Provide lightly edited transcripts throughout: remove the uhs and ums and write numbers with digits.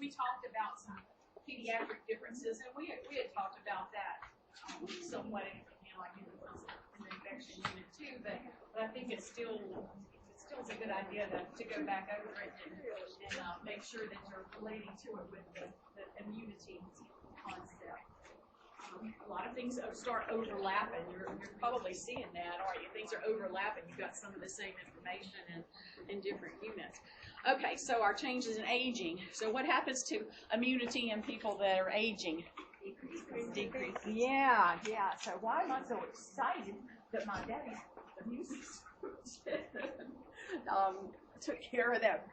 we talked about some pediatric differences, and we had talked about that somewhat in like in the infection unit too. But I think it's still is a good idea to go back over it and make sure that you're relating to it with the immunity concept. A lot of things start overlapping. You're probably seeing that, aren't you? Things are overlapping. You've got some of the same information in different units. Okay, so our changes in aging. So what happens to immunity in people that are aging? Decrease. Yeah. So why am I so excited that my daddy's immune system took care of that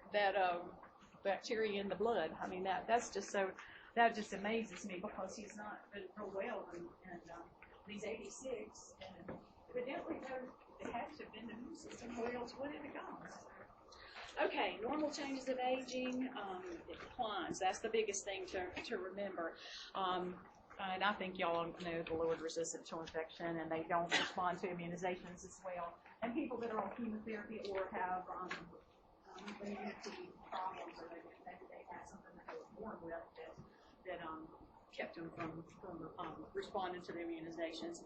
bacteria in the blood? I mean, that's just so. That just amazes me because he's not been real well, and he's 86, and evidently it had to have been the immune system, or else would it have gone? Okay, normal changes of aging, it declines. That's the biggest thing to remember. And I think y'all know the lowered resistance to infection, and they don't respond to immunizations as well. And people that are on chemotherapy or have immunity problems, or maybe they had something that they were born with that kept them from responding to the immunizations.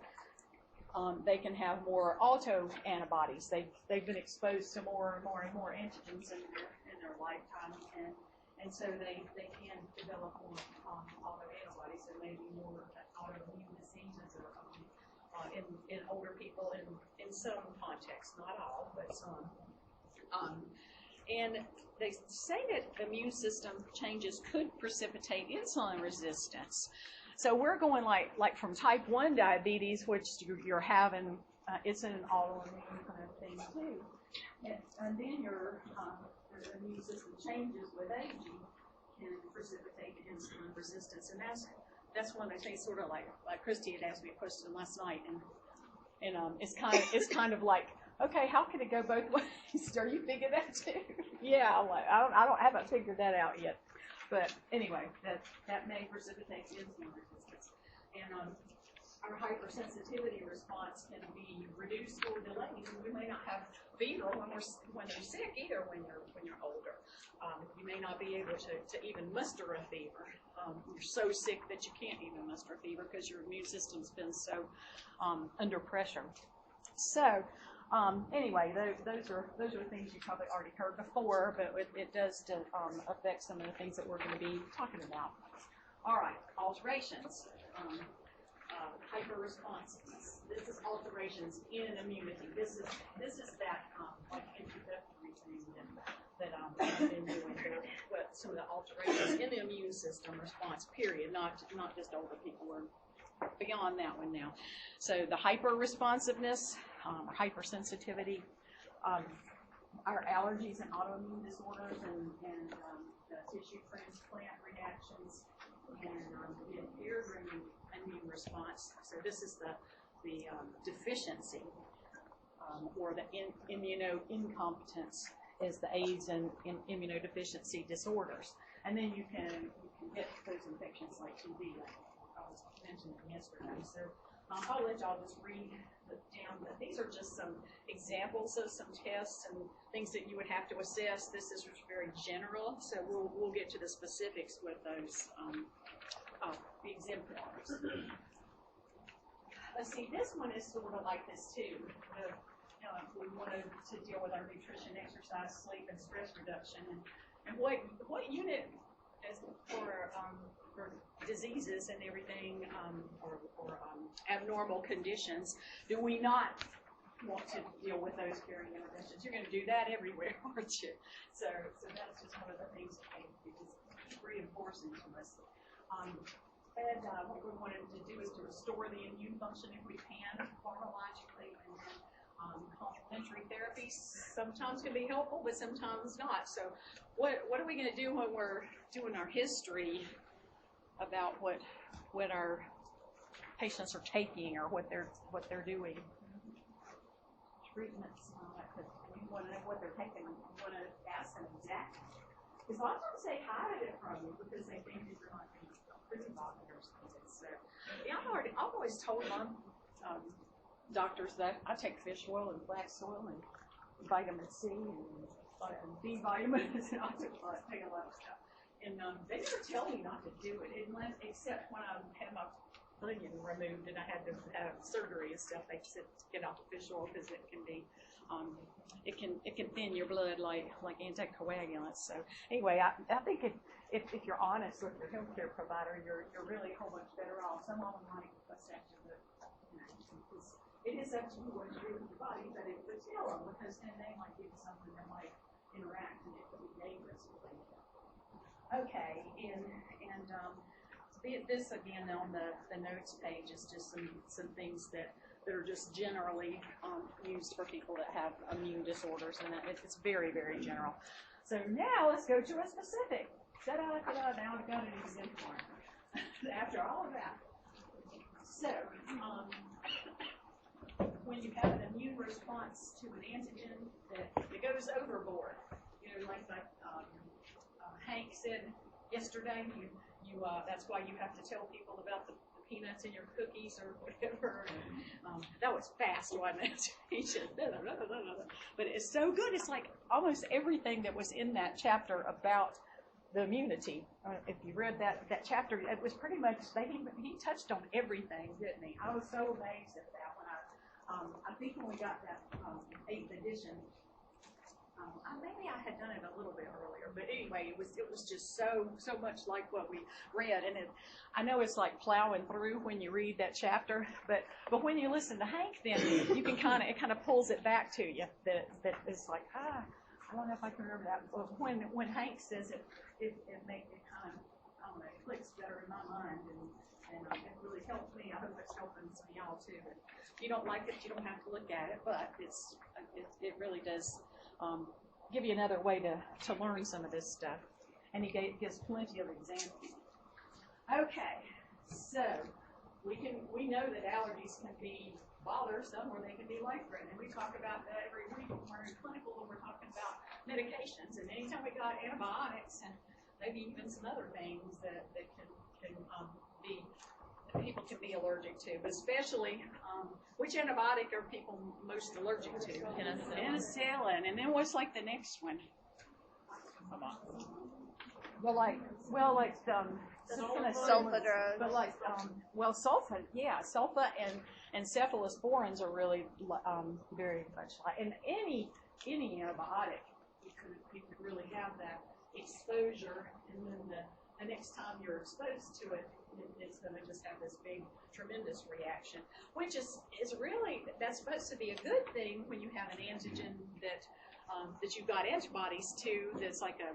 They can have more autoantibodies. They've been exposed to more and more antigens in their lifetime, and so they can develop more autoantibodies. There may be more autoimmune diseases in older people in some contexts, not all, but some. And they say that the immune system changes could precipitate insulin resistance. So we're going like from type 1 diabetes, which you're having, it's an autoimmune kind of thing too. And then your immune system changes with aging can precipitate insulin resistance. And that's one of the things, sort of like Christy had asked me a question last night, and it's kind of like, okay, how can it go both ways? Are you figuring that too? Yeah, I haven't figured that out yet. But anyway, that may precipitate insulin resistance. And our hypersensitivity response can be reduced or delayed. We may not have fever when they're sick either when you're older. You may not be able to even muster a fever. You're so sick that you can't even muster a fever because your immune system's been so under pressure. So anyway, those are things you probably already heard before, but it does affect some of the things that we're going to be talking about. All right, alterations. Hyperresponsiveness. This is alterations in immunity. This is that like introductory thing that I've been doing here. But some of the alterations in the immune system response period, not just older people. We're beyond that one now. So the hyperresponsiveness, or hypersensitivity, our allergies and autoimmune disorders, and the tissue transplant reactions, and the impaired immune response. So this is the deficiency, or the immunoincompetence is the AIDS and immunodeficiency disorders. And then you can get those infections like TB, like I was mentioning yesterday. So I'll let y'all just read down, but these are just some examples of some tests and things that you would have to assess. This is very general, so we'll get to the specifics with those the exemplars. Let's see, this one is sort of like this too. We wanted to deal with our nutrition, exercise, sleep, and stress reduction. And what unit is for diseases and everything, or abnormal conditions, do we not want to deal with those caring interventions? You're going to do that everywhere, aren't you? So that's just one of the things that it is reinforcing to us. And what we wanted to do is to restore the immune function if we can, pharmacologically, and then complementary therapies sometimes can be helpful, but sometimes not. So what are we going to do when we're doing our history about what our patients are taking or what they're doing? Treatments, you want to know what they're taking. You want to ask them exactly. Because a lot of times they hide it from you because they think that you're not going to prison doctor or something. So yeah, I've always told my doctors that I take fish oil and flax oil and vitamin C and B vitamins, and I take a lot of stuff. they never tell me not to do it, except when I had my onion removed and I had to have surgery and stuff. They said to get off the fish oil because it can be, it can thin your blood like anticoagulants. So anyway, I think if you're honest with your healthcare provider, you're really a whole bunch better off. Some of them might assess you, but it is up to you what you do with your body, but tell them, because then they might give you something that might interact and it could be dangerous for them. Okay, and this again on the notes page is just some things that are just generally used for people that have immune disorders, and it's very, very general. So now let's go to a specific. Ta-da, ta-da, now I've got an exemplar after all of that. So, when you have an immune response to an antigen that goes overboard, like Hank said yesterday, that's why you have to tell people about the peanuts in your cookies or whatever. That was fast, wasn't it? But it's so good. It's like almost everything that was in that chapter about the immunity. If you read that chapter, it was pretty much, he touched on everything, didn't he? I was so amazed at that when I think when we got that 8th edition, maybe I had done it a little bit earlier, but anyway, it was just so much like what we read, and I know it's like plowing through when you read that chapter, but when you listen to Hank, then you can it kind of pulls it back to you. That it's like I don't know if I can remember that. But when Hank says it makes it kind of, I don't know, it clicks better in my mind, and it really helped me. I hope it's helping some of y'all too. But if you don't like it, you don't have to look at it, but it really does. Give you another way to learn some of this stuff. And he gives plenty of examples. Okay, so we know that allergies can be bothersome or they can be life-threatening. We talk about that every week when we're in clinical and we're talking about medications. And anytime we got antibiotics and maybe even some other things that can be people can be allergic to, but especially which antibiotic are people most allergic to? Penicillin. And then what's like the next one? Come on. Sulfa drugs. But sulfa and cephalosporins are really very much like, and any antibiotic, you could really have that exposure, and then the next time you're exposed to it, it's going to just have this big, tremendous reaction, which is really, that's supposed to be a good thing when you have an antigen that you've got antibodies to, that's like a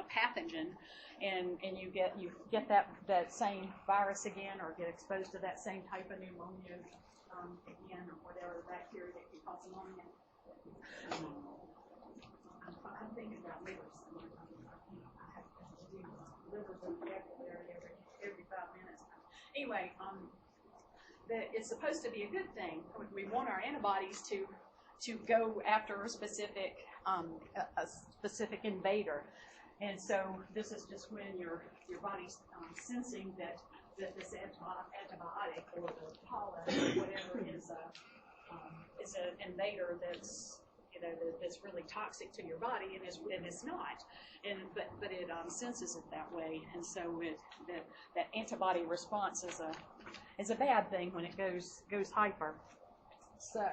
pathogen, and you get that same virus again, or get exposed to that same type of pneumonia again, or whatever bacteria that can cause pneumonia. I'm thinking about livers. I have to do livers and every 5 minutes. Anyway, it's supposed to be a good thing. We want our antibodies to go after a specific invader, and so this is just when your body's sensing that this antibiotic or the pollen or whatever is an invader that's that's really toxic to your body, and it's not, but it senses it that way, and so that antibody response is a bad thing when it goes hyper. So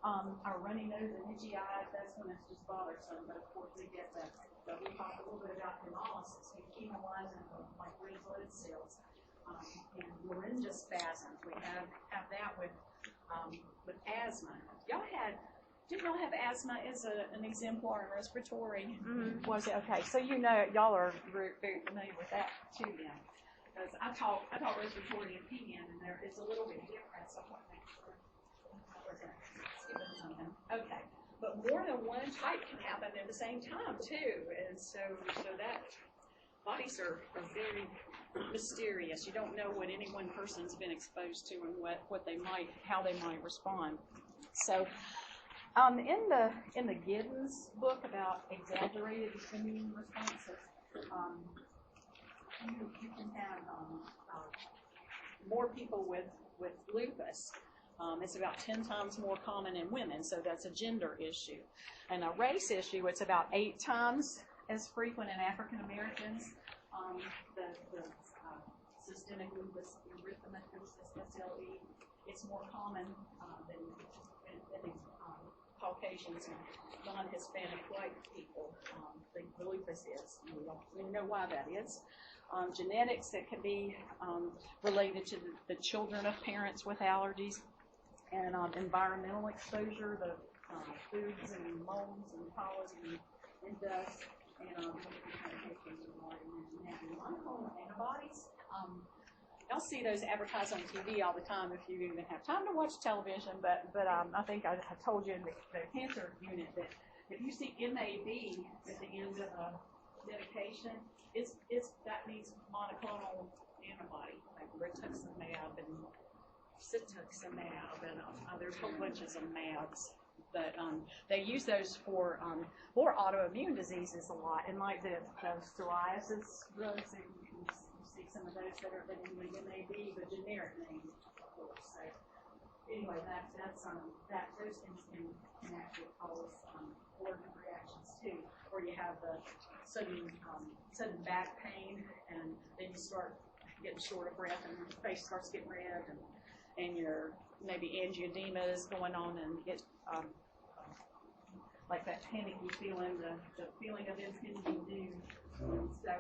our runny nose and itchy eyes, that's when it's just bothersome. But of course we get we talked a little bit about hemolysis, hemolyzing like red blood cells, and laryngospasms. We have that with asthma. Did y'all have asthma as an exemplar in respiratory? Mm-hmm. Was it? Okay, so y'all are very, very familiar with that too then. Because I taught respiratory and PN, and it's a little bit different, so I want to make sure. Okay, but more than one type can happen at the same time too, and so that bodies are very mysterious. You don't know what any one person's been exposed to and how they might respond. So. In the Giddens book about exaggerated immune responses, you can have more people with lupus. It's about 10 times more common in women, so that's a gender issue. And a race issue, it's about 8 times as frequent in African Americans. The systemic lupus erythematosus, SLE, it's more common than Caucasians and non-Hispanic white people. The lupus is. We don't really know why that is. Genetics that can be related to the children of parents with allergies, and environmental exposure, the foods and molds and pollen and dust, and monoclonal antibodies. Y'all see those advertised on TV all the time if you even have time to watch television, but I think I told you in the cancer unit that if you see MAB at the end of a medication, that means monoclonal antibody, like rituximab and cetuximab, and there's whole bunches of mAbs. But they use those for autoimmune diseases a lot, and like the psoriasis drugs, you see some of those that are MAB, the generic name, of course. So anyway, those things can actually cause allergic reactions too, where you have the sudden back pain, and then you start getting short of breath, and your face starts getting red, and your maybe angioedema is going on, and you get like that panicky feeling, the feeling of impending doom. So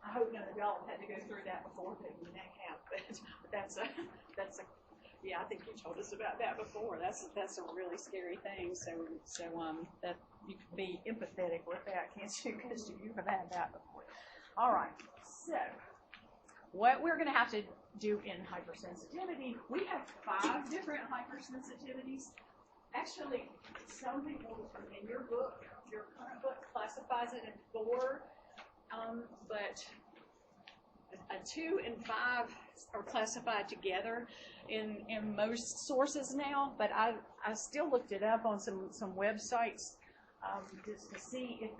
I hope none of y'all have had to go through that before, but you may have. But that's a yeah, I think you told us about that before. That's a really scary thing. So that you can be empathetic with that, can't you? Because you have had that before. All right. So what we're going to have to do in hypersensitivity, we have 5 different hypersensitivities. Actually, some people in your book, your current book, classifies it in 4, but 2 and 5 are classified together in most sources now. But I still looked it up on some websites just to see if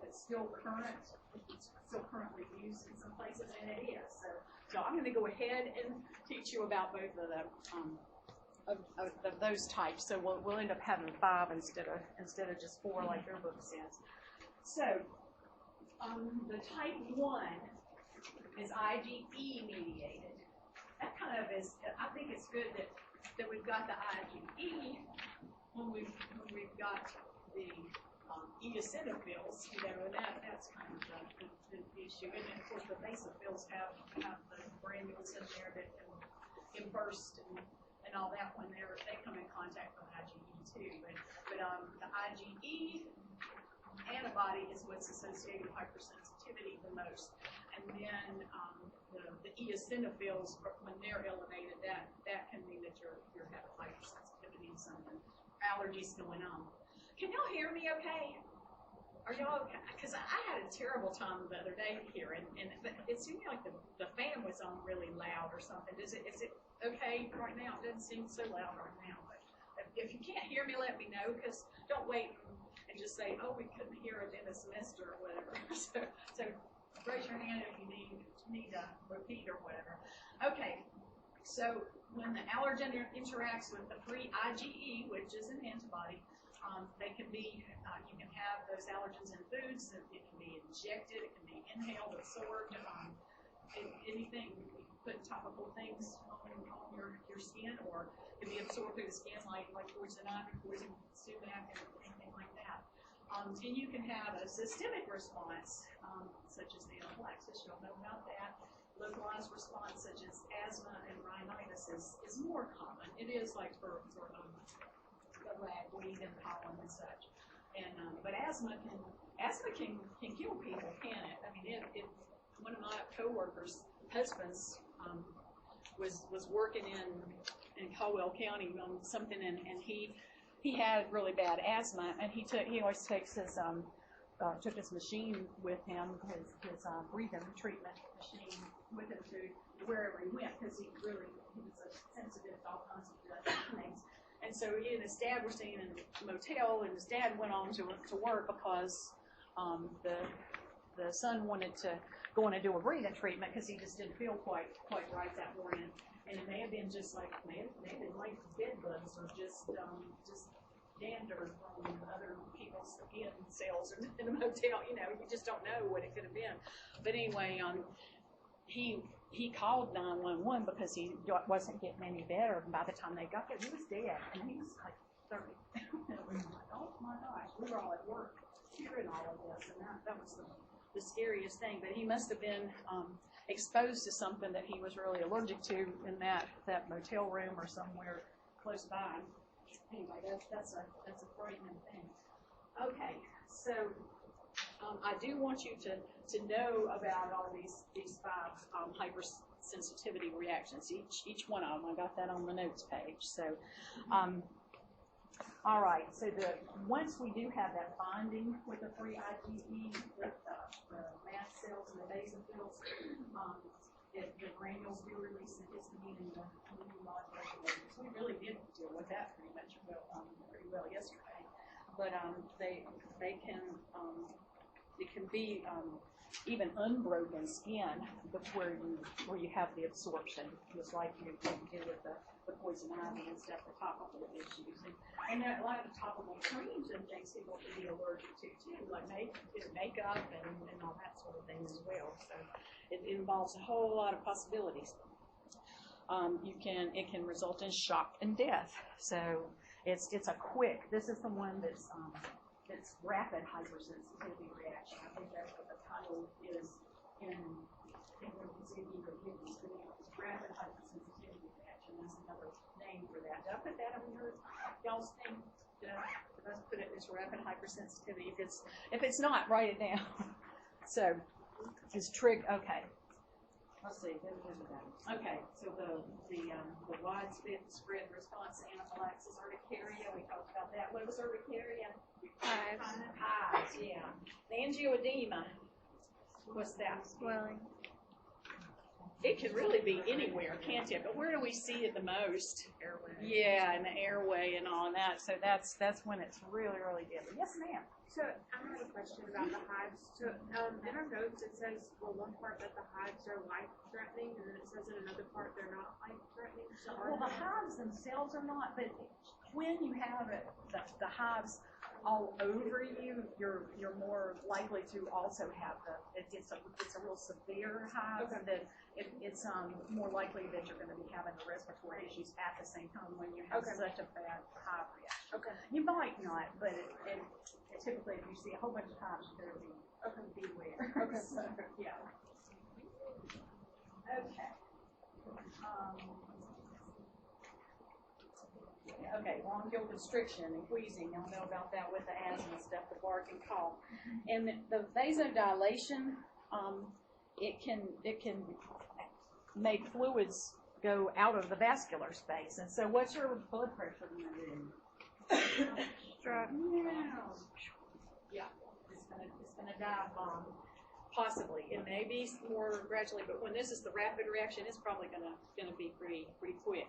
it's still current, if it's still currently used in some places, and it is. So I'm going to go ahead and teach you about both of them. Of those types, so we'll end up having 5 instead of just 4 like your book says. So the type 1 is IgE mediated. That kind of is. I think it's good that we've got the IgE when we've got the eosinophils, and that's kind of the issue. And then of course the basophils have the granules in there that can burst and all that when they come in contact with IgE too. But the IgE antibody is what's associated with hypersensitivity the most. And then the eosinophils, when they're elevated, that can mean that you're having hypersensitivity and some allergies going on. Can y'all hear me okay? Are y'all okay? Because I had a terrible time the other day here, and it seemed like the fan was on really loud or something. Is it okay right now? It doesn't seem so loud right now. But if you can't hear me, let me know, because don't wait and just say, oh, we couldn't hear it in the semester or whatever. So raise your hand if you need a repeat or whatever. Okay, so when the allergen interacts with the free IgE, which is an antibody, they can be, you can have those allergens in foods. It can be injected, it can be inhaled, absorbed, anything. You can put topical things on your skin, or it can be absorbed through the skin, like poison ivy, poison sumac, and anything like that. And you can have a systemic response, such as anaphylaxis. You'll know about that. Localized response, such as asthma and rhinitis, is more common. It is like for ragweed and pollen and such. And but asthma can kill people, can it? I mean, one of my coworkers' husbands was working in Caldwell County on something, and he had really bad asthma, and he always takes his took his machine with him, his breathing treatment machine with him to wherever he went, because he was sensitive to all kinds of things. And so he and his dad were staying in a motel, and his dad went on to work because the son wanted to go in and do a breathing treatment because he just didn't feel quite right that morning. And it may have been just like bed bugs, or just dander from other people's skin cells in a motel. You know, you just don't know what it could have been. But anyway, he called 911 because he wasn't getting any better. And by the time they got there, he was dead, and he was like 30. And we were like, oh my gosh, we were all at work hearing all of this, and that was the scariest thing. But he must have been exposed to something that he was really allergic to in that motel room or somewhere close by. Anyway, that's a frightening thing. Okay, so I do want you to know about all these 5 hypersensitivity reactions. Each one of them. I got that on the notes page. So. All right, so once we do have that bonding with the 3 IgE, with the mast cells and the basophils, the granules do release the histamine and the immunomodulators. We really did deal with that pretty well yesterday. But they can it can be even unbroken skin where you have the absorption, just like you do with the poison ivy and stuff, the topical issues. And a lot of the topical creams and things people can be allergic to too, like makeup and all that sort of thing as well. So it involves a whole lot of possibilities. It can result in shock and death. So it's a quick. This is the one that's rapid hypersensitivity reaction. I think that's what the title is in. I think we can see it either it's rapid hypersensitivity reaction. That's another name for that. Did I put that on y'all's thing? Did I put it as rapid hypersensitivity? If it's not, write it down. So it's okay. Let's see. Okay, so the widespread response to anaphylaxis, urticaria. We talked about that. What was urticaria? Hives, yeah. The angioedema. What's that? Swelling. It can really be anywhere, can't it? But where do we see it the most? Airway. Yeah, in the airway and all that. So that's when it's really, really deadly. Yes, ma'am. So I have a question about the hives. So in our notes it says, well, one part that the hives are life-threatening, and then it says in another part they're not life-threatening. So well, the hives themselves are not, but when you have the hives all over you, you're more likely to also have it's a real severe hive. Okay. That it's more likely that you're going to be having the respiratory issues at the same time when you have such a bad hive reaction. Okay. You might not, but it typically if you see a whole bunch of hives, you better beware. Okay. So, yeah. Okay. Okay, bronchial constriction and wheezing. Y'all know about that with the asthma stuff, the bark and cough. And the vasodilation, it can make fluids go out of the vascular space. And so, what's your blood pressure going to do? Drop. Yeah, it's gonna dive bomb. Possibly, it may be more gradually, but when this is the rapid reaction, it's probably gonna be pretty quick.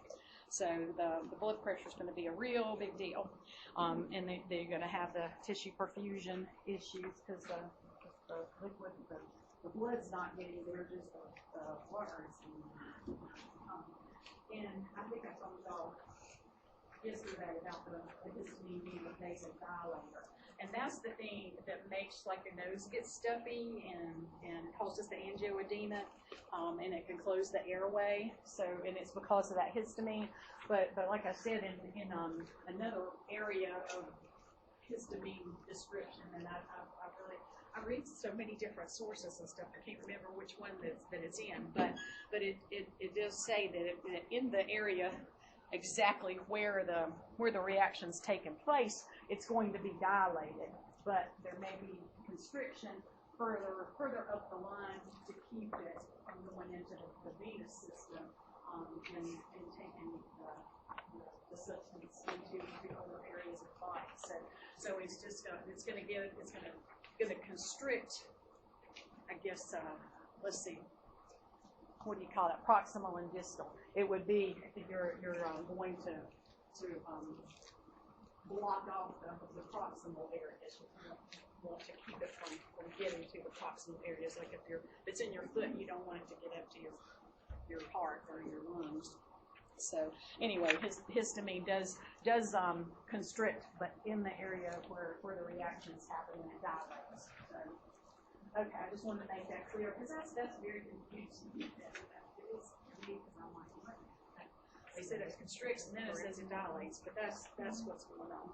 So the blood pressure is going to be a real big deal, and they're going to have the tissue perfusion issues because the liquid, the blood's not getting there, just the waters. And I think I told y'all yesterday about the histamine being a vasodilator. And that's the thing that makes like your nose get stuffy and causes the angioedema, and it can close the airway. So, and it's because of that histamine. But like I said, in another area of histamine description, and I read so many different sources and stuff. I can't remember which one that it's in, but it does say that in the area exactly where the reaction's taken place, it's going to be dilated, but there may be constriction further up the line to keep it from going into the venous system and taking the substance into the other areas of the body. So it's just it's going to constrict. I guess let's see. What do you call it? Proximal and distal. It would be you're going to block off the proximal areas. You want to keep it from getting to the proximal areas. Like if it's in your foot, you don't want it to get up to your heart or your lungs. So anyway, histamine does constrict, but in the area where the reactions happen when it dilates. So, okay, I just wanted to make that clear because that's very confusing. It is to me because I'm like, what? They said it constricts and then it says it dilates, but that's what's going on.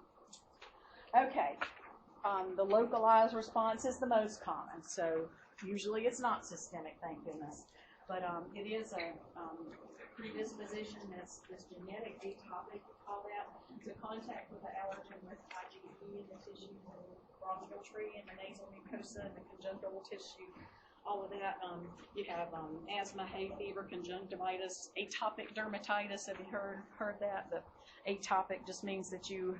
Okay, the localized response is the most common, so usually it's not systemic, thank goodness. But it is a predisposition that's genetic, atopic, we call that, to contact with the allergen with IgE in the tissue, the bronchial tree, and the nasal mucosa, and the conjunctival tissue, all of that. You have asthma, hay fever, conjunctivitis, atopic dermatitis. Have you heard that? The atopic just means that you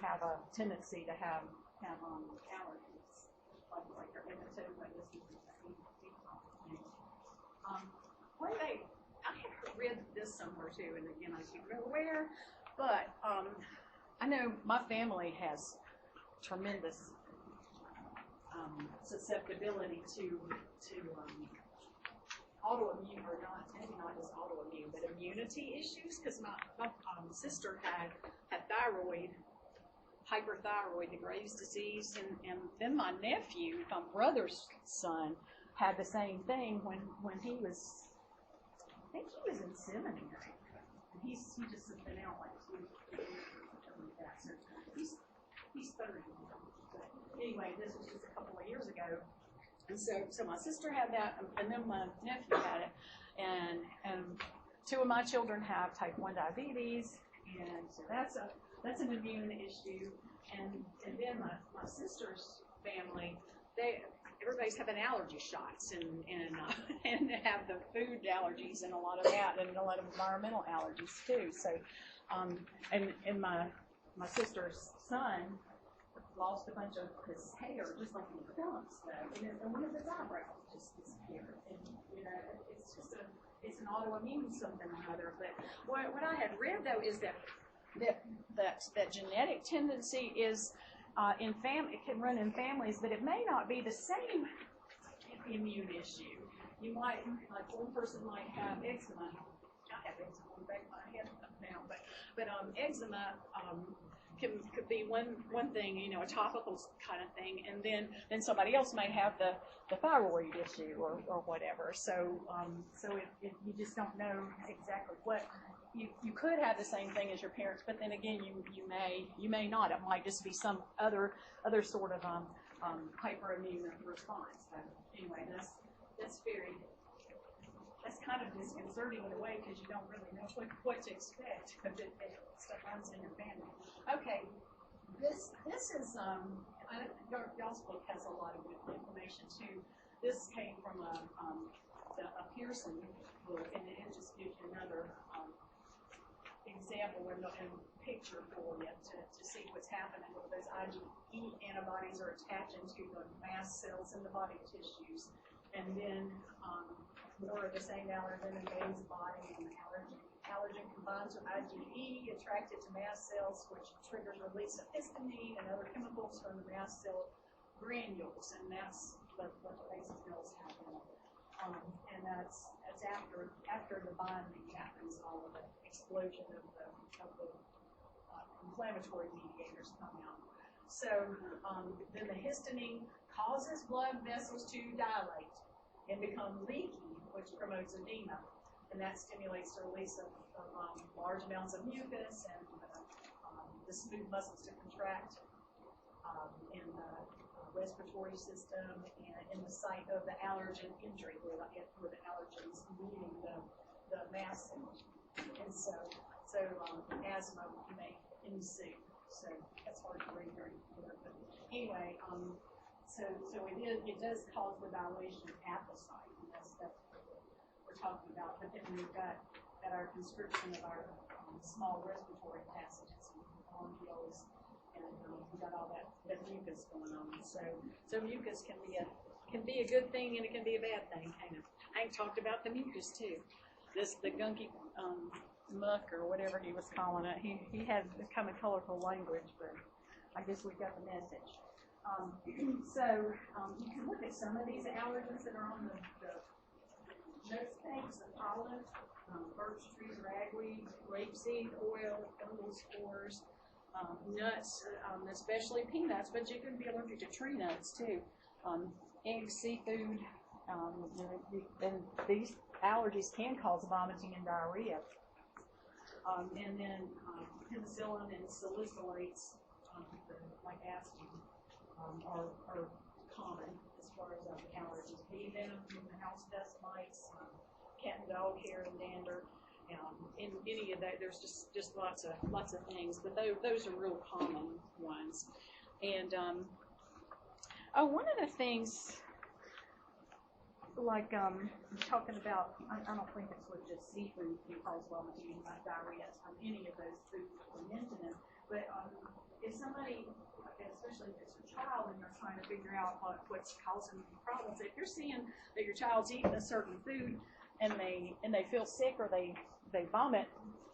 have a tendency to have allergies, like your erythematosus. I have read this somewhere too, and again, I can't remember where, but I know my family has tremendous susceptibility to autoimmune, or not, maybe not just autoimmune, but immunity issues, because my sister had thyroid, hyperthyroid, the Graves' disease, and then my nephew, my brother's son, had the same thing when he was, I think he was in seminary. And he just has been out like 2 years, something like that. So he's 30. But anyway, this was just a couple of years ago. And so my sister had that, and then my nephew had it. And 2 of my children have type 1 diabetes, and so that's an immune issue. And then my sister's family, everybody's having allergy shots and have the food allergies and a lot of that, and a lot of environmental allergies too. So, and my sister's son lost a bunch of his hair just like in clumps, though, and one of his eyebrows just disappeared. And it's an autoimmune something or other. But what I had read though is that genetic tendency is it can run in families, but it may not be the same immune issue. You might, like one person might have eczema. I have eczema on the back of my head now, but eczema could be one thing, a topical kind of thing, and then somebody else may have the thyroid issue or whatever. So you just don't know exactly what. You could have the same thing as your parents, but then again, you may not. It might just be some other sort of hyperimmune response. But anyway, that's kind of disconcerting in a way because you don't really know what to expect because stuff runs in your family. Okay, this is y'all's book has a lot of good information too. This came from a Pearson book, and it just gives you another example and picture for you to see what's happening with those IgE antibodies are attaching to the mast cells in the body tissues, and then more of the same allergen invades the body, and the allergen combines with IgE attracted to mast cells, which triggers release of histamine and other chemicals from the mast cell granules, and that's what the basophils happen. And that's after the binding happens, all of the explosion of the inflammatory mediators come out. So then the histamine causes blood vessels to dilate and become leaky, which promotes edema, and that stimulates the release of large amounts of mucus and the smooth muscles to contract in the respiratory system and in the site of the allergen injury, where the allergens meeting the mast cell. And so asthma may ensue. So that's hard to read very clear. But anyway, so it does cause the dilation at the site, and that's what we're talking about. But then we've got at our constriction of our small respiratory passages, bronchioles, and we've got all that mucus going on. So mucus can be a good thing and it can be a bad thing. Hank talked about the mucus too. The gunky muck or whatever he was calling it. He had kind of colorful language, but I guess we got the message. So you can look at some of these allergens that are on the notes page amounts of pollen, birch trees, ragweed, rapeseed oil, fungal spores, nuts, especially peanuts, but you can be allergic to tree nuts too. Eggs, seafood, and these allergies can cause vomiting and diarrhea. And then penicillin and salicylates, like aspirin, are common as far as allergies. Bee venom, house dust mites, cat and dog hair and dander. In any of that, there's just lots of things, but those are real common ones. And one of the things, like talking about, I don't think it's with just seafood can cause vomiting and diarrhea on any of those foods that were mentioned. But if somebody, especially if it's a child and you're trying to figure out what's causing problems, if you're seeing that your child's eating a certain food and they feel sick or they vomit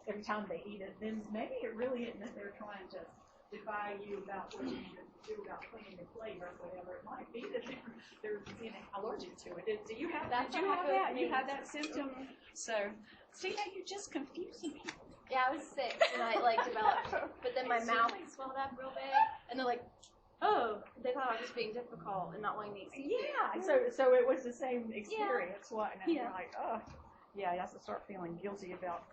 every time they eat it, then maybe it really isn't that they're trying to defy you about what you need to do about cleaning the plate or whatever. It might be that they're allergic to it. Do you have that? Did you have that? You had that symptom? So, see how you're just confusing people. Yeah, I was 6 and I developed, but then my mouth swelled up real big, and they're like, oh, they thought I was just being difficult and not wanting to eat seafood. Yeah, so it was the same experience, wasn't it? You're like, oh, yeah, I have to start feeling guilty about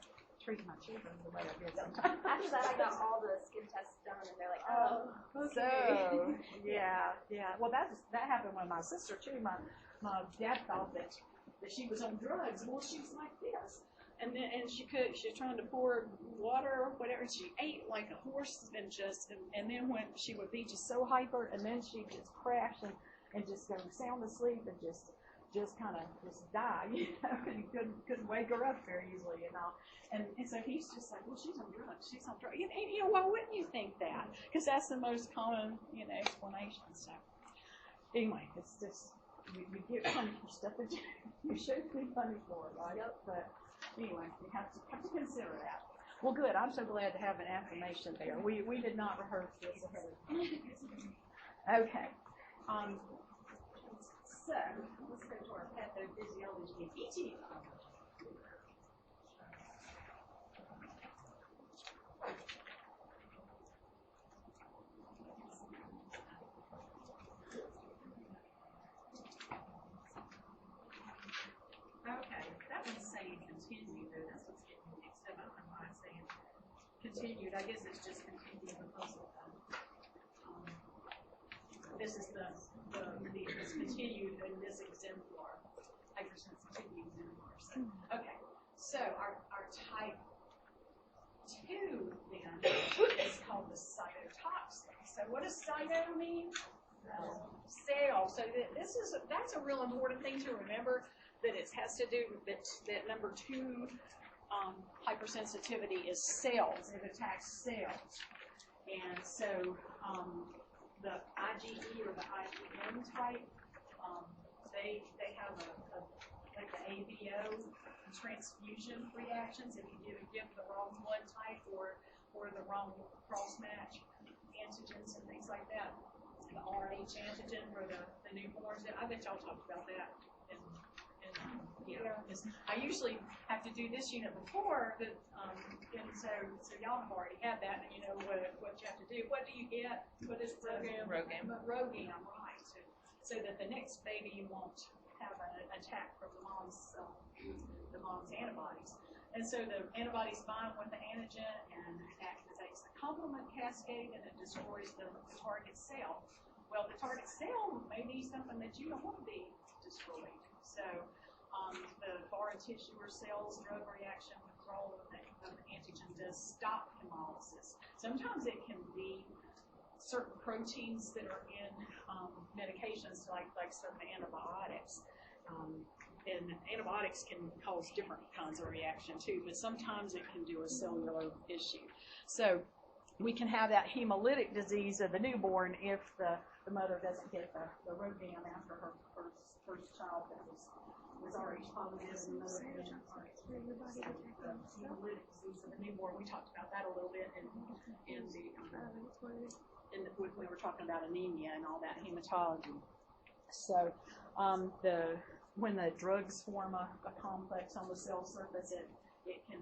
treating my children the way I did sometimes. After that, I got all the skin tests done, and they're like, oh, okay. So, yeah. Well, that happened with my sister, too. My dad thought that she was on drugs. Well, she was like this. And she was trying to pour water or whatever, and she ate like a horse and then when she would be just so hyper, and then she'd just crash and just go sound asleep and just kind of just die, and he couldn't wake her up very easily and all. And so he's just like, well, she's on drugs. And why wouldn't you think that? Because that's the most common, explanation. So anyway, it's just, you get punished for stuff that you shouldn't be punished for, right? Yep. But anyway, you have to consider that. Well, good. I'm so glad to have an affirmation there. We did not rehearse this ahead of time. Okay. So let's go to our pathophysiology and etiology. Okay, that one's saying continued, though. That's what's getting me mixed up. I don't know why it's saying continued. I guess it's just continued because of this is it's continued in this exemplar, hypersensitivity exemplar. So, okay, so our type 2 then is called the cytotoxic. So what does cyto mean? Cell. So that's a real important thing to remember, that it has to do with that number 2 hypersensitivity is cells. It attacks cells. And so the IgE or the IgM type, they have like the ABO transfusion reactions if you give the wrong blood type or the wrong cross match antigens and things like that. The RNH antigen for the newborns. I bet y'all talked about that. I usually have to do this unit before, and so y'all have already had that, and you know what you have to do. What do you get? What is the Rogam, right? So that the next baby won't have an attack from the mom's antibodies. And so the antibodies bind with the antigen and activates the complement cascade, and it destroys the target cell. Well, the target cell may be something that you don't want to be destroyed. So the foreign tissue or cells drug reaction withdrawal of the antigen does stop hemolysis. Sometimes it can be certain proteins that are in medications like certain antibiotics. And antibiotics can cause different kinds of reaction too, but sometimes it can do a cellular issue. So we can have that hemolytic disease of the newborn if the mother doesn't get the Rogam after her first child that was Rh positive, and the mother had the hemolytic disease of the newborn. We talked about that a little bit when we were talking about anemia and all that hematology. So when the drugs form a complex on the cell surface, it can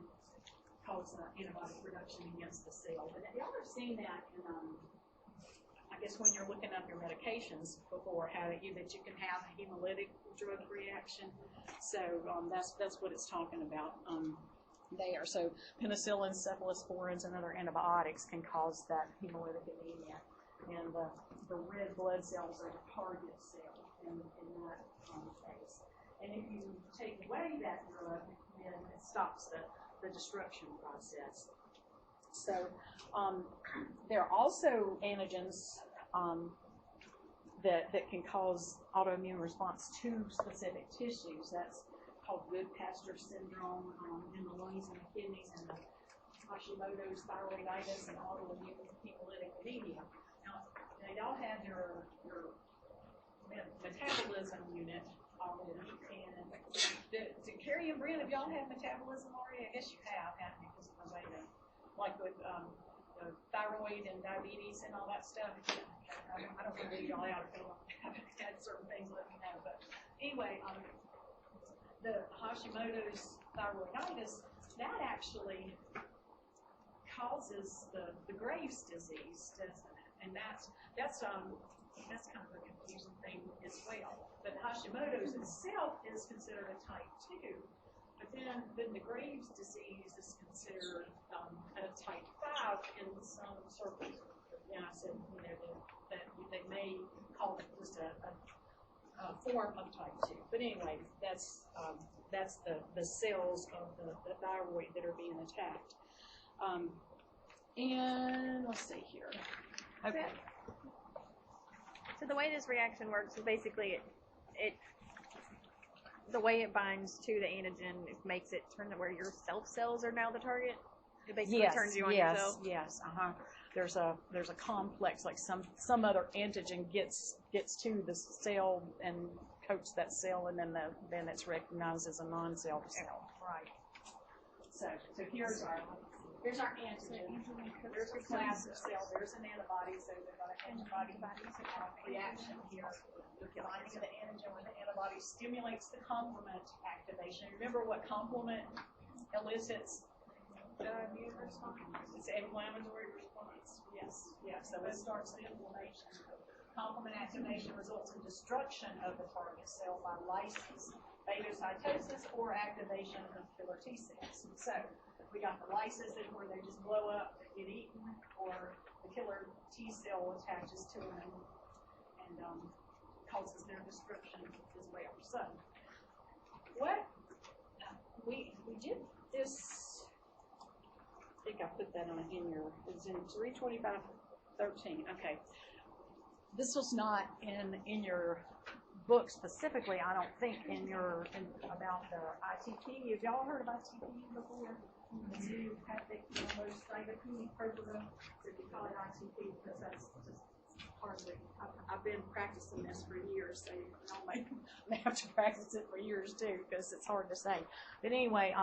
cause antibody production against the cell. But y'all have seen that in, I guess when you're looking up your medications before, that you can have a hemolytic drug reaction. So that's what it's talking about there. So penicillin, cephalosporins, and other antibiotics can cause that hemolytic anemia. And the red blood cells are the target cell in that case. And if you take away that drug, then it stops the destruction process. So there are also antigens that can cause autoimmune response to specific tissues. That's called Goodpasture syndrome in the lungs and the kidneys, and the Hashimoto's thyroiditis and autoimmune hemolytic anemia. Now, y'all have your metabolism unit already, and to Carrie and Brent, have y'all had metabolism already? I guess you have, haven't you? Because of the way they, like with the thyroid and diabetes and all that stuff. I don't want to leave y'all out if you haven't had certain things, let me know. But anyway, the Hashimoto's thyroiditis, that actually causes the Graves' disease, doesn't it? And that's kind of a confusing thing as well. But Hashimoto's itself is considered a type 2, but then the Graves' disease is considered a type 5 in some circles. And I said, that they may call it just a form of type 2. But anyway, that's the cells of the thyroid that are being attacked. And let's see here. Okay. So the way this reaction works is basically the way it binds to the antigen, it makes it turn to where your self cells are now the target. It basically turns you on yourself. Yes. There's a complex, like some other antigen gets to the cell and coats that cell, and then it's recognized as a non-self cell. Right. So here's our antigen. There's a class of cell. There's an antibody, so they've got an antibody reaction here. The binding of the antigen with the antibody stimulates the complement activation. Remember what complement elicits? Immune response. It's an inflammatory response. Yes. So it starts the inflammation. Complement activation results in destruction of the target cell by lysis, phagocytosis, or activation of killer T cells. So we got the lysis where they just blow up, they get eaten, or the killer T cell attaches to them and causes their destruction as well. So what we did this. I think I put that in your, it's in 325.13. Okay. This was not in your book specifically, I don't think, about the ITP. Have y'all heard of ITP before? The idiopathic thrombocytopenic purpura. So we call it ITP because that's just hardly. I've been practicing this for years, so y'all may have to practice it for years too because it's hard to say. But anyway,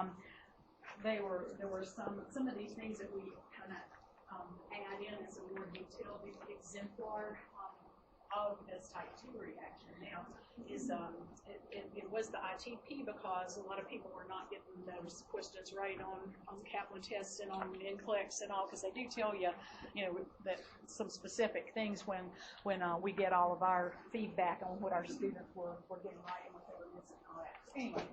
there were some of these things that we kind of add in as a more detailed exemplar of this type 2 reaction. Now, it was the ITP because a lot of people were not getting those questions right on Kaplan tests and on NCLEX and all, because they do tell you, that some specific things when we get all of our feedback on what our students were getting right and what they were missing and all that. So anyway.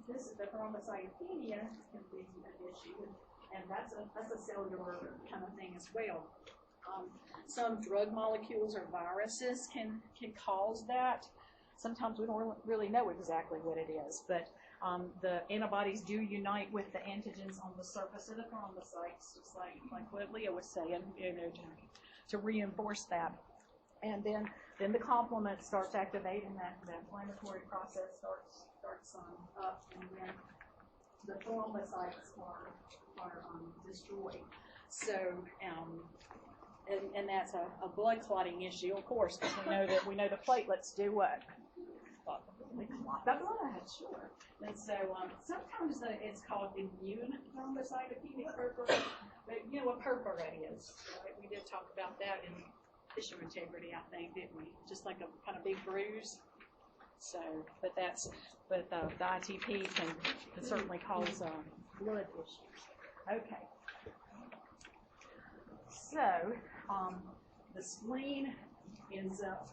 This is the thrombocytopenia can be an issue, and that's a cellular kind of thing as well. Some drug molecules or viruses can cause that. Sometimes we don't really know exactly what it is, but the antibodies do unite with the antigens on the surface of the thrombocytes, just like what Leah was saying, to reinforce that. And then the complement starts activating that inflammatory process starts up, and then the thrombocytes are destroyed. So, and that's a blood clotting issue, of course, because we know the platelets do what? They clot the blood, sure. And so sometimes it's called immune thrombocytopenic purpura, but you know what purpura is, right? We did talk about that in tissue integrity, I think, didn't we? Just like a kind of big bruise. So, but the ITP can certainly cause blood issues. Okay. So, the spleen ends up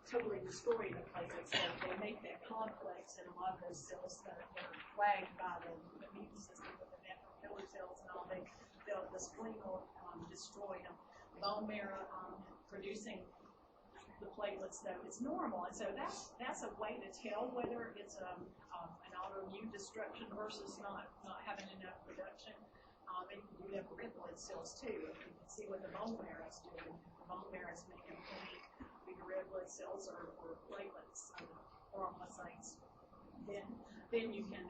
totally destroying the platelets. So they make that complex in a lot of those cells that are flagged by the immune system with the natural killer cells and all. The spleen will destroy them. Bone marrow producing the platelets, though, it's normal, and so that's a way to tell whether it's an autoimmune destruction versus not having enough production. And you can do that for red blood cells too. You can see what the bone marrow is doing. The bone marrow is making either red blood cells or platelets, or monocytes. Then you can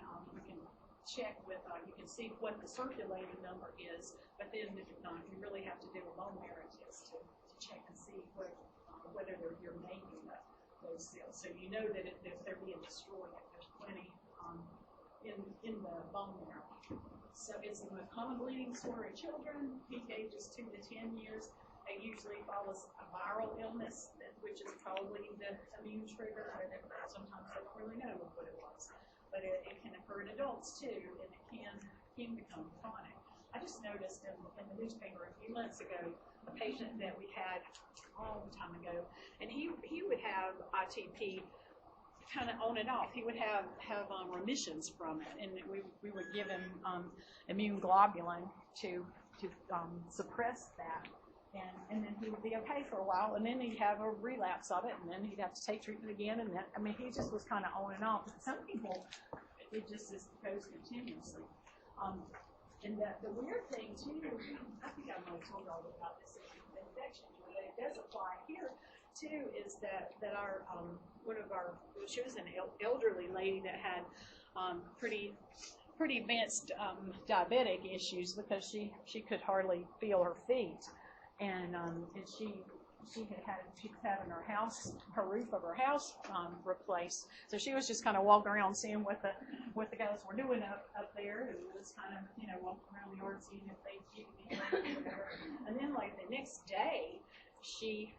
check with you can see what the circulating number is, but then you really have to do a bone marrow test to check and see whether you're making those cells. So you know that if they're being destroyed, there's plenty in the bone marrow. So it's the most common bleeding disorder in children, peak ages 2 to 10 years. It usually follows a viral illness, which is probably the immune trigger. Sometimes they don't really know what it was. But it can occur in adults too, and it can become chronic. I just noticed in the newspaper a few months ago a patient that we had a long time ago, and he would have ITP kind of on and off. He would have remissions from it, and we would give him immune globulin to suppress that, and then he would be okay for a while, and then he'd have a relapse of it, and then he'd have to take treatment again, and then he just was kind of on and off. Some people, it just goes continuously. And the weird thing too, I think I might have told y'all about this infection, but it does apply here too, is that our she was an elderly lady that had pretty advanced diabetic issues because she could hardly feel her feet, and she was having her roof of her house replaced. So she was just kind of walking around seeing what the guys were doing up there, and was kind of walking around the yard seeing if they or whatever. And then like the next day, she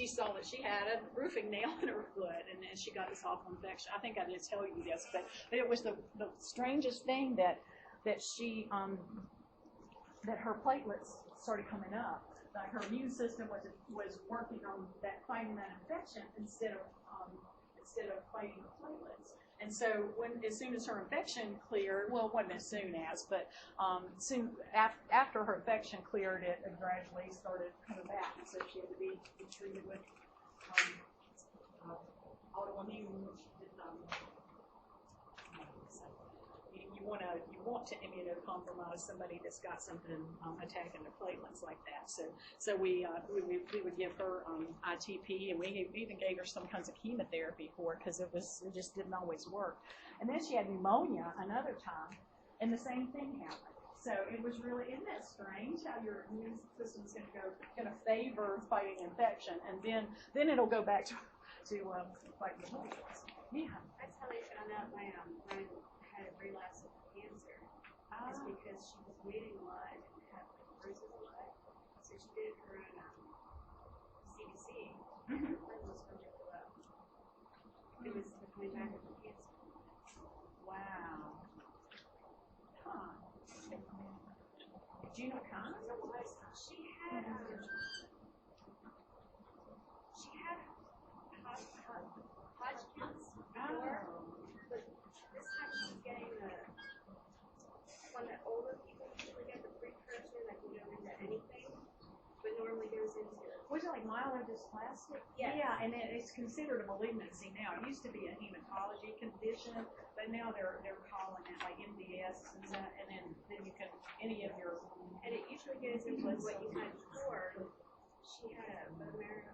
saw that she had a roofing nail in her foot, and then she got this awful infection. I think I did tell you this, but it was the strangest thing that she that her platelets started coming up. Like her immune system was working on fighting that infection instead of fighting the platelets. And so as soon as her infection cleared, well, it wasn't as soon as, but soon after her infection cleared, it gradually started coming back. And so she had to be treated with autoimmune. You want to immunocompromise somebody that's got something attacking the platelets like that. So we would give her ITP, and we even gave her some kinds of chemotherapy for it because it just didn't always work. And then she had pneumonia another time, and the same thing happened. So it was really, isn't that strange how your immune system's going to favor fighting infection, and then it'll go back to fighting the platelets. Yeah. That's how they found out my friend had a relapse of cancer. It's because she was bleeding a lot and had bruises a lot. So she did her own CBC, and her blood was really low. It was coming back with cancer. Wow. Huh. Do you know what kind? She had Hodgkin's before, but this time she's getting the one that older people usually get, the precursor that can go into anything, but normally goes into. Was it like myelodysplastic? Yes. Yeah, and it's considered a malignancy now. It used to be a hematology condition, but now they're calling it like MDS, and then you can any of your. And it usually goes into what you had before. She had a bone marrow.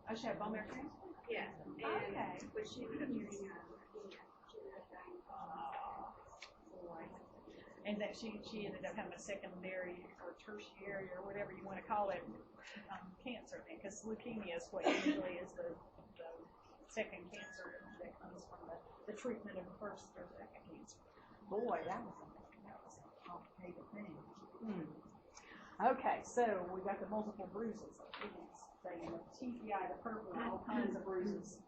Oh, she had bone marrow transplant? Yeah. And Okay. but she ended up getting she ended up dying. Boy. And that she ended up having a secondary or tertiary or whatever you want to call it cancer, because leukemia is what usually is the second cancer that comes from the treatment of the first or second cancer. Boy, that was a complicated thing. Okay, so we got the multiple bruises. Saying the TPI, the purple, all kinds of bruises.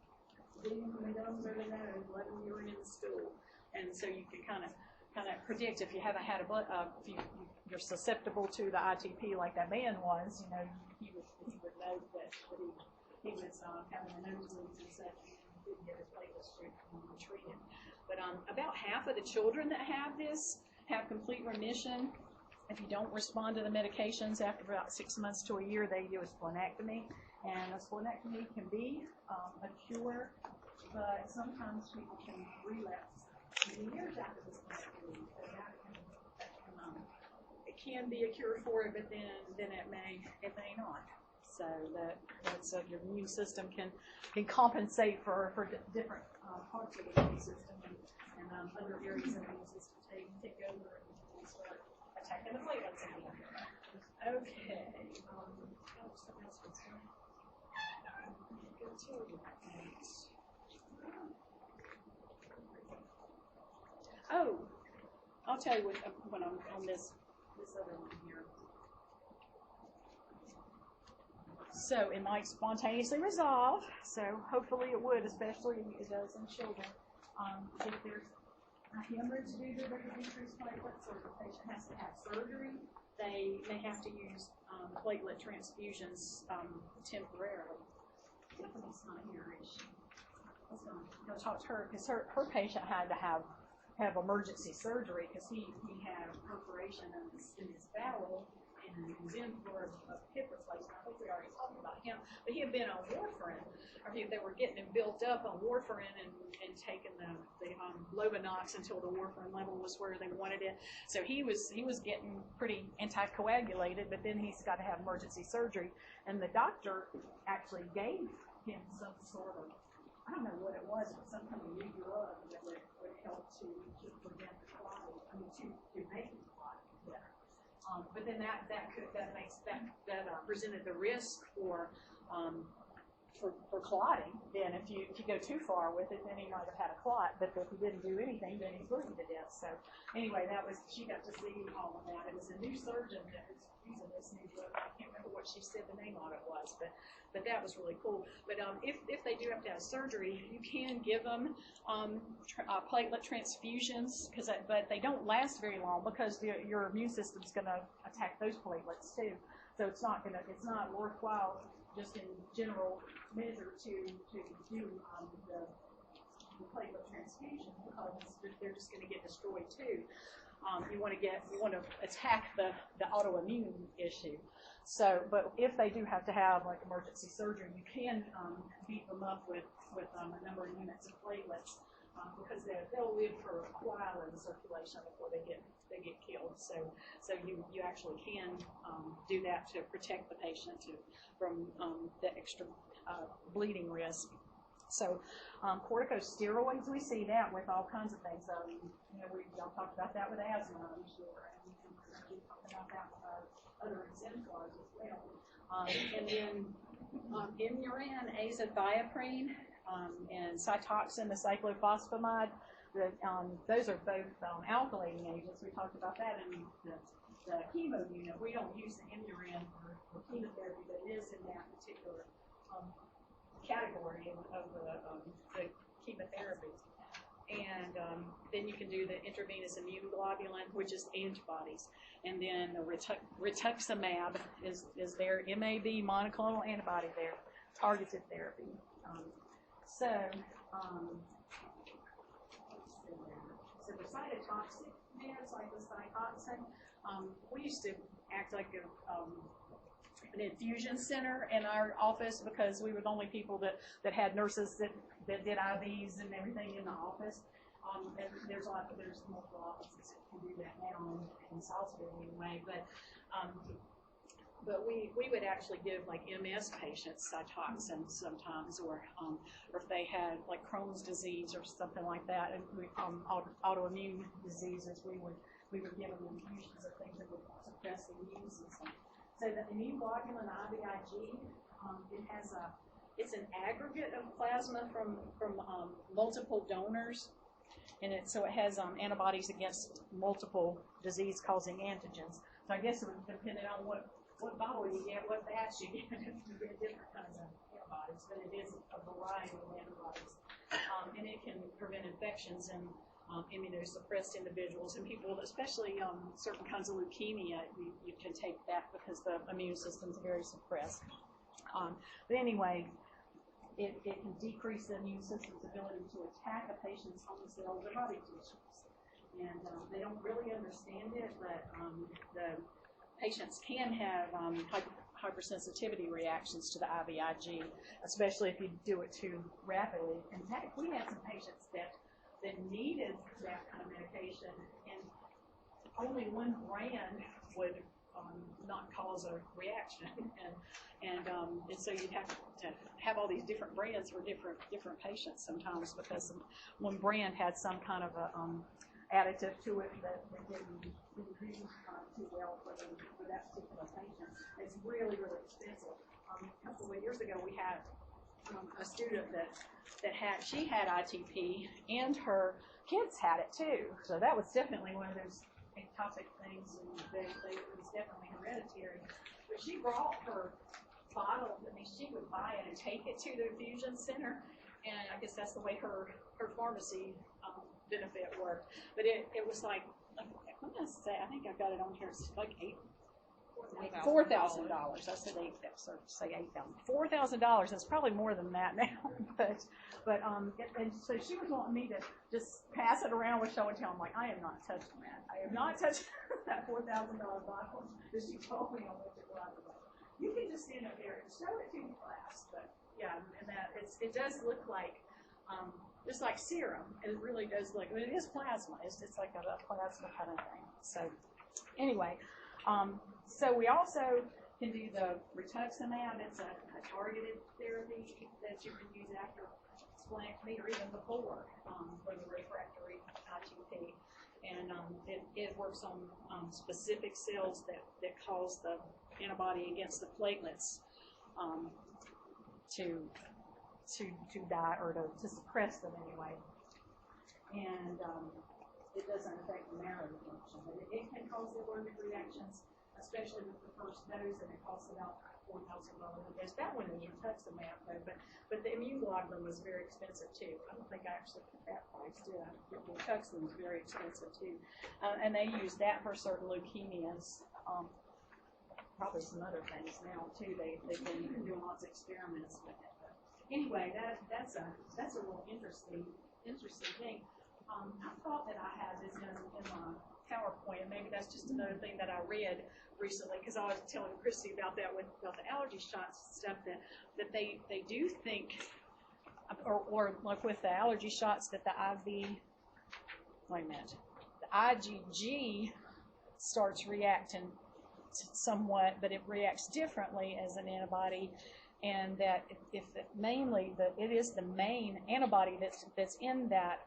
bleeding from the gums or the nose, blood in the urine in the stool, and so you can kind of predict if you haven't had a blood, if you're susceptible to the ITP like that man was, you know, he would know that he was having a nosebleeds and such, and didn't get his platelets treated. But about half of the children that have this have complete remission. If you don't respond to the medications after about 6 months to a year, they do a splenectomy. And a splenectomy can be a cure, but sometimes people can relapse years after the splenectomy. So it can be a cure for it, but then it may not. So that's your immune system can compensate for different parts of the immune system and other areas of the immune system take over and start attacking the platelets again. Okay. Something else was going go to. Oh, I'll tell you when I'm on this other one here. So it might spontaneously resolve. So hopefully it would, especially it does in children. If there's a hemorrhage due to the decreased platelets, or the patient has to have surgery, they may have to use platelet transfusions temporarily. Tiffany's not here, is she? Let's go talk to her, because her patient had to have emergency surgery because he had a perforation in his bowel and he was in for a hip replacement. I think we already talked about him, but he had been on warfarin. They were getting him built up on warfarin and taking the Lovenox until the warfarin level was where they wanted it. So he was getting pretty anticoagulated, but then he's got to have emergency surgery, and the doctor actually gave him some sort of, I don't know what it was, but some kind of new drug that would help to prevent clotting, to make it clot better. But then that presented the risk for clotting. Then if you go too far with it, then he might have had a clot. But if he didn't do anything, then he's bleeding to death. So anyway, she got to see all of that. It was a new surgeon that was using this new drug. I can't remember what she said the name of it was, but that was really cool. But if they do have to have surgery, you can give them platelet transfusions, but they don't last very long because your immune system's going to attack those platelets too. So it's not worthwhile just in general measure to do the platelet transfusion because they're just going to get destroyed too. You want to attack the autoimmune issue. So, but if they do have to have like emergency surgery, you can beat them up with a number of units of platelets because they'll live for a while in the circulation before they get killed. So you actually can do that to protect the patient from the extra bleeding risk. So corticosteroids, we see that with all kinds of things. Y'all talked about that with asthma, I'm sure, and we're going to be talking about that with our other exemplars as well. And then Imuran, azathioprine, and Cytoxin, the cyclophosphamide, those are both alkylating agents. We talked about that in the chemo unit. We don't use the Imuran for chemotherapy, but it is in that particular category of the chemotherapy. And then you can do the intravenous immune globulin, which is antibodies. And then the rituximab is their MAB, monoclonal antibody there, targeted therapy. So the cytotoxic meds, like the Cytoxin, we used to act like an infusion center in our office because we were the only people that had nurses that did IVs and everything in the office. And there's multiple offices that can do that now in Salisbury anyway. But we would actually give like MS patients Cytoxin sometimes, or if they had like Crohn's disease or something like that, and autoimmune diseases, we would give them infusions of things that would suppress the immune system. So the immune globulin IVIG, it's an aggregate of plasma from multiple donors, and it has antibodies against multiple disease-causing antigens. So I guess it would depend on what bottle you get, what batch you get, if you get different kinds of antibodies, but it is a variety of antibodies. And it can prevent infections in immunosuppressed individuals and people, especially certain kinds of leukemia. You can take that because the immune system is very suppressed. But anyway, it can decrease the immune system's ability to attack a patient's own cells or body tissues. And they don't really understand it, but the patients can have hypersensitivity reactions to the IVIG, especially if you do it too rapidly. In fact, we had some patients that needed that kind of medication, and only one brand would not cause a reaction, and so you'd have to have all these different brands for different patients sometimes, because one brand had some kind of a additive to it that didn't do too well for that particular patient. It's really, really expensive. A couple of years ago, we had a student that she had ITP, and her kids had it too. So that was definitely one of those ectopic things, and it was definitely hereditary. But she brought her bottle. I mean, she would buy it and take it to the infusion center, and I guess that's the way her pharmacy benefit worked. But it was like, what did I say? I think I've got it on here. It's like $4,000. I said say $8,000. $4,000. That's probably more than that now. but and so she was wanting me to just pass it around with show and tell. I'm like, I am not touching that. I am not touching that $4,000 bottle that she told me on which it was. You can just stand up there and show it to the class. But yeah, and that it does look like just like serum. It really does look. I mean, it is plasma. It's like a plasma kind of thing. So anyway. So we also can do the rituximab. It's a targeted therapy that you can use after splenectomy or even before for the refractory ITP. And it works on specific cells that cause the antibody against the platelets to die or to suppress them anyway. And it doesn't affect the marrow function, but it can cause allergic reactions, especially with the first dose, and it costs about $4,000 a dose. That one is rituximab, though, but the immune globulin was very expensive too. I don't think I actually put that price, did I? The rituximab was very expensive too, and they use that for certain leukemias. Probably some other things now too. They've been doing lots of experiments with it. But anyway, that's a real interesting thing. I thought that I had this in my PowerPoint, and maybe that's just another thing that I read recently, because I was telling Christy about that about the allergy shots and stuff, that they do think, or like with the allergy shots, that the IgG starts reacting somewhat, but it reacts differently as an antibody. And that it is the main antibody that's in that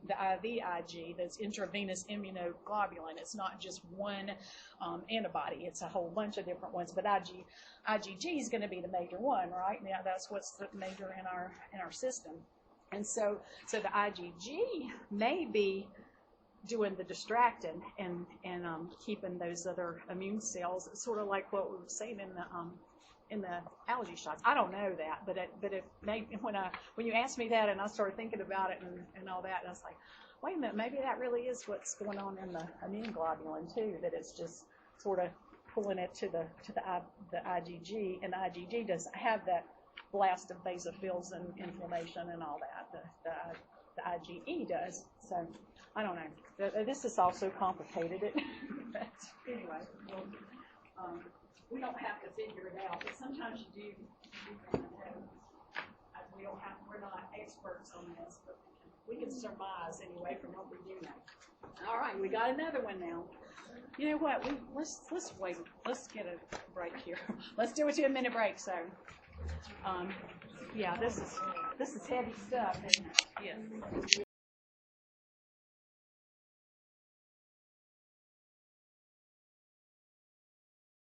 the IVIG, that's intravenous immunoglobulin. It's not just one antibody; it's a whole bunch of different ones. But IgG is going to be the major one, right? Now that's what's the major in our system. And so the IgG may be doing the distracting and keeping those other immune cells, sort of like what we were saying in the allergy shots. I don't know that, but it made, when you asked me that and I started thinking about it and all that, and I was like, wait a minute, maybe that really is what's going on in the immune globulin too. That it's just sort of pulling it to the IgG, and the IgG doesn't have that blast of basophils and inflammation and all that. The IgE does. So I don't know. This is also complicated. But anyway. We don't have to figure it out, but sometimes you do. We're not experts on this, but we can surmise anyway from what we do know. All right, we got another one now. You know what? Let's wait. Let's get a break here. Let's do a 2-minute break. So, yeah, this is heavy stuff, isn't it? Yes.